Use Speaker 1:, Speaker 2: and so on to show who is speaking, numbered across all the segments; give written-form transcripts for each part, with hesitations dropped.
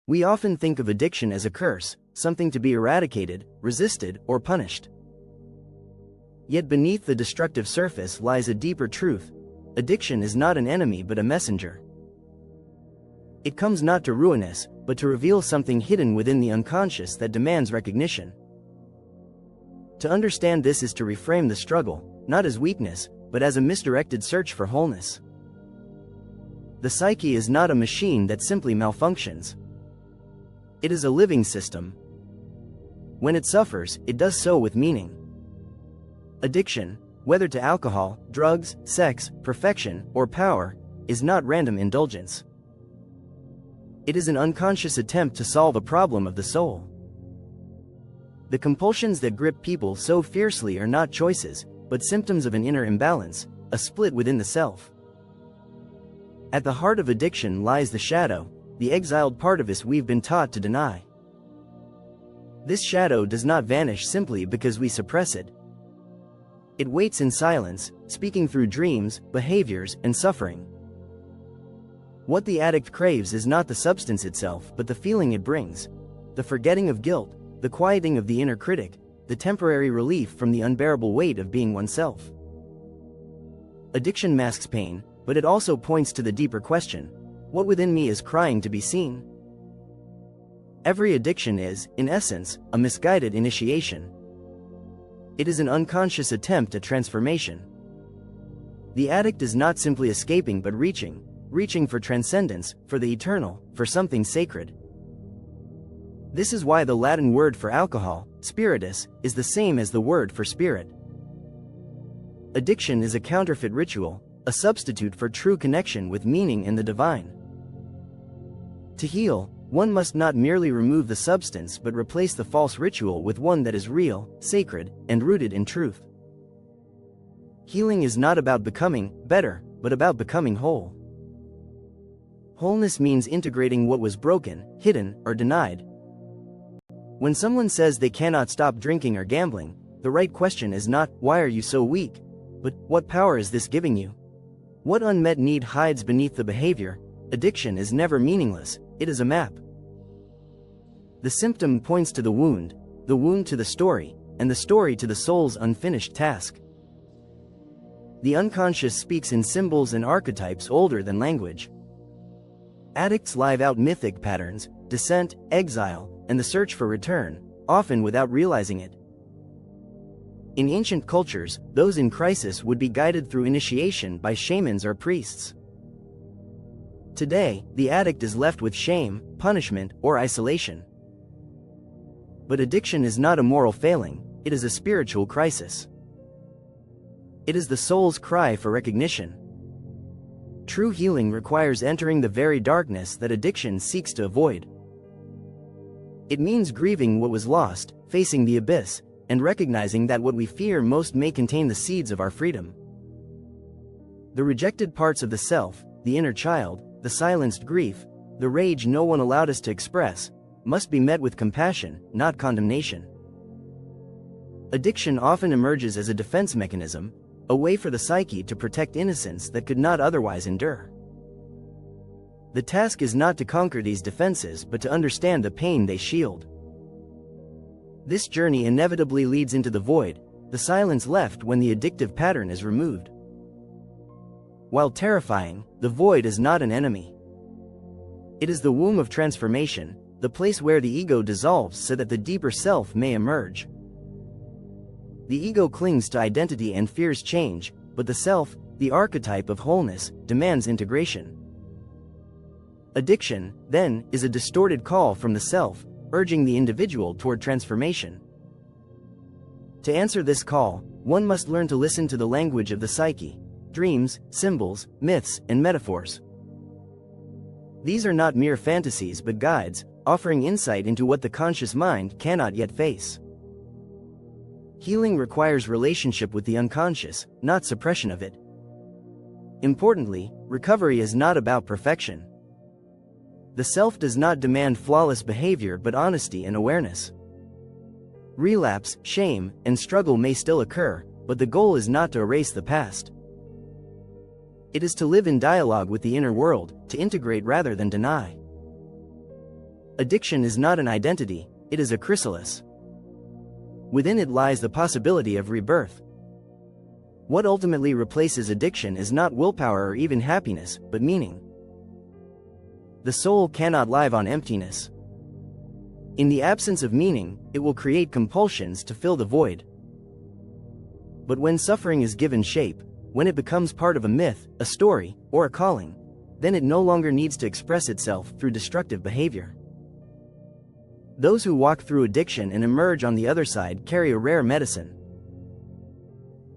Speaker 1: We often think of addiction as a curse, something to be eradicated, resisted, or punished. Yet beneath the destructive surface lies a deeper truth. Addiction is not an enemy but a messenger. It comes not to ruin us, but to reveal something hidden within the unconscious that demands recognition. To understand this is to reframe the struggle, not as weakness, but as a misdirected search for wholeness. The psyche is not a machine that simply malfunctions. It is a living system. When it suffers, it does so with meaning. Addiction, whether to alcohol, drugs, sex, perfection, or power, is not random indulgence. It is an unconscious attempt to solve a problem of the soul. The compulsions that grip people so fiercely are not choices, but symptoms of an inner imbalance, a split within the self. At the heart of addiction lies the shadow, the exiled part of us we've been taught to deny. This shadow does not vanish simply because we suppress it. It waits in silence, speaking through dreams, behaviors, and suffering. What the addict craves is not the substance itself but the feeling it brings, the forgetting of guilt, the quieting of the inner critic, the temporary relief from the unbearable weight of being oneself. Addiction masks pain, but it also points to the deeper question: what within me is crying to be seen? Every addiction is, in essence, a misguided initiation. It is an unconscious attempt at transformation. The addict is not simply escaping but reaching for transcendence, for the eternal, for something sacred. This is why the Latin word for alcohol, spiritus, is the same as the word for spirit. Addiction is a counterfeit ritual, a substitute for true connection with meaning and the divine. To heal, one must not merely remove the substance but replace the false ritual with one that is real, sacred, and rooted in truth. Healing is not about becoming better, but about becoming whole. Wholeness means integrating what was broken, hidden, or denied. When someone says they cannot stop drinking or gambling, the right question is not, "Why are you so weak?" but, "What power is this giving you?" What unmet need hides beneath the behavior? Addiction is never meaningless, it is a map. The symptom points to the wound to the story, and the story to the soul's unfinished task. The unconscious speaks in symbols and archetypes older than language. Addicts live out mythic patterns, descent, exile, and the search for return, often without realizing it. In ancient cultures, those in crisis would be guided through initiation by shamans or priests. Today, the addict is left with shame, punishment, or isolation. But addiction is not a moral failing, it is a spiritual crisis. It is the soul's cry for recognition. True healing requires entering the very darkness that addiction seeks to avoid. It means grieving what was lost, facing the abyss, and recognizing that what we fear most may contain the seeds of our freedom. The rejected parts of the self, the inner child, the silenced grief, the rage no one allowed us to express, must be met with compassion, not condemnation. Addiction often emerges as a defense mechanism, a way for the psyche to protect innocence that could not otherwise endure. The task is not to conquer these defenses but to understand the pain they shield. This journey inevitably leads into the void, the silence left when the addictive pattern is removed. While terrifying, the void is not an enemy. It is the womb of transformation, the place where the ego dissolves so that the deeper self may emerge. The ego clings to identity and fears change, but the self, the archetype of wholeness, demands integration. Addiction, then, is a distorted call from the self, urging the individual toward transformation. To answer this call, one must learn to listen to the language of the psyche: dreams, symbols, myths, and metaphors. These are not mere fantasies but guides, offering insight into what the conscious mind cannot yet face. Healing requires relationship with the unconscious, not suppression of it. Importantly, recovery is not about perfection. The self does not demand flawless behavior but honesty and awareness. Relapse, shame, and struggle may still occur, but the goal is not to erase the past. It is to live in dialogue with the inner world, to integrate rather than deny. Addiction is not an identity, it is a chrysalis. Within it lies the possibility of rebirth. What ultimately replaces addiction is not willpower or even happiness, but meaning. The soul cannot live on emptiness. In the absence of meaning, it will create compulsions to fill the void. But when suffering is given shape, when it becomes part of a myth, a story, or a calling, then it no longer needs to express itself through destructive behavior. Those who walk through addiction and emerge on the other side carry a rare medicine.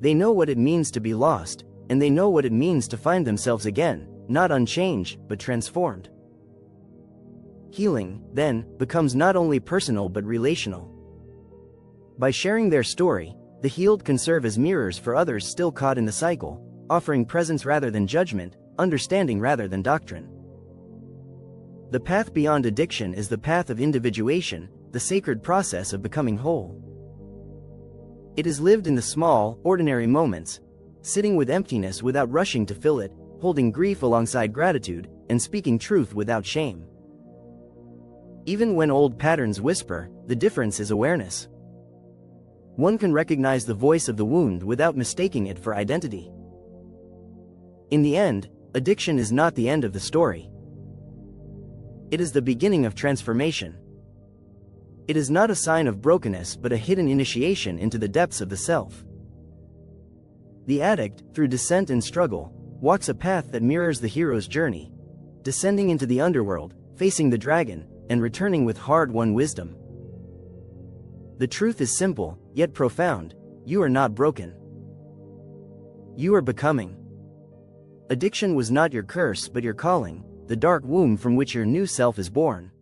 Speaker 1: They know what it means to be lost, and they know what it means to find themselves again, not unchanged, but transformed. Healing, then, becomes not only personal but relational. By sharing their story, the healed can serve as mirrors for others still caught in the cycle, offering presence rather than judgment, understanding rather than doctrine. The path beyond addiction is the path of individuation, the sacred process of becoming whole. It is lived in the small, ordinary moments, sitting with emptiness without rushing to fill it, holding grief alongside gratitude, and speaking truth without shame. Even when old patterns whisper, the difference is awareness. One can recognize the voice of the wound without mistaking it for identity. In the end, addiction is not the end of the story. It is the beginning of transformation. It is not a sign of brokenness but a hidden initiation into the depths of the self. The addict, through descent and struggle, walks a path that mirrors the hero's journey, descending into the underworld, facing the dragon, and returning with hard-won wisdom. The truth is simple, yet profound: you are not broken. You are becoming. Addiction was not your curse but your calling, the dark womb from which your new self is born.